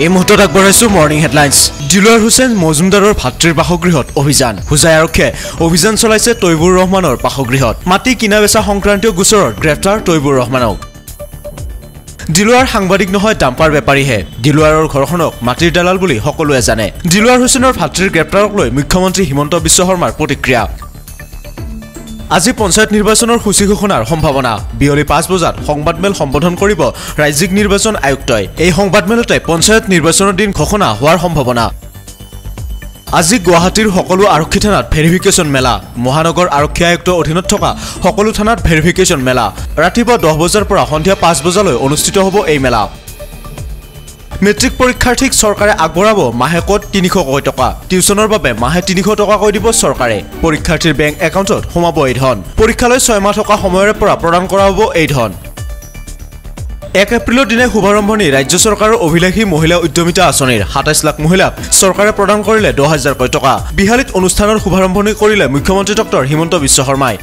এই মুহূৰ্তত আগবঢ়াইছো মৰ্নিং হেডলাইন্স। দিলৱাৰ হুছেইন মজুমদাৰৰ ভাতৃৰ বাসগৃহত অভিযান। হোজাই আৰক্ষীয়ে অভিযান চলাইছে তৈবুৰ ৰহমানৰ বাসগৃহত। মাটি কিনা বেচা সংক্ৰান্তীয় গোচৰত গ্ৰেপ্তাৰ তৈবুৰ ৰহমানক। দিলৱাৰ সাংবাদিক নহয়, ডাম্পাৰ বেপাৰীহে। দিলৱাৰৰ ঘৰখনক মাটিৰ দালাল বুলি সকলোৱে জানে। দিলৱাৰ হুছেইনৰ ভাতৃৰ গ্ৰেপ্তাৰক লৈ মুখ্যমন্ত্ৰী হিমন্ত বিশ্ব শৰ্মাৰ প্ৰতিক্ৰিয়া। আজি পঞ্চায়ত নিৰ্বাচনৰ সূচী ঘোষণাৰ সম্ভাৱনা। বিয়লি 5 বজাত সংবাদমেল সম্বোধন কৰিব ৰাজ্যিক নিৰ্বাচন আয়ুক্তই। এই সংবাদমেলতে পঞ্চায়ত নিৰ্বাচনৰ দিন ঘোষণা হোৱাৰ সম্ভাৱনা। আজি গুৱাহাটীৰ সকলো আৰক্ষী থানাত ভেৰিফিকেশ্যন মেলা। মহানগৰ আৰক্ষী আয়ুক্তৰ অধীনত থকা সকলো থানাত ভেৰিফিকেশ্যন মেলা। ৰাতিপুৱা 10 বজাৰ পৰা সন্ধিয়া 5 বজালৈ অনুষ্ঠিত হ'ব এই মেলা। মেট্ৰিক পৰীক্ষাৰ্থীক চৰকাৰে আগবঢ়াব মাহেকত 300 টকা। টিউচনৰ বাবে মাহে 300 টকাকৈ দিব চৰকাৰে। পৰীক্ষাৰ্থীৰ বেংক একাউণ্টত সোমাব এই ধন। পৰীক্ষালৈ 6 মাহ থকা সময়ৰে পৰা প্ৰদান কৰা হ'ব এই ধন। 1 এপ্ৰিলৰ দিনে শুভাৰম্ভণি ৰাজ্য চৰকাৰৰ অভিলাষী মহিলা উদ্যমিতা আঁচনিৰ। 27 লাখ মহিলাক চৰকাৰে প্ৰদান কৰিলে 10,000 টকা। বিহালীত অনুষ্ঠানৰ শুভাৰম্ভণি কৰিলে মুখ্যমন্ত্ৰী ডক্টৰ হিমন্ত বিশ্ব শৰ্মাই।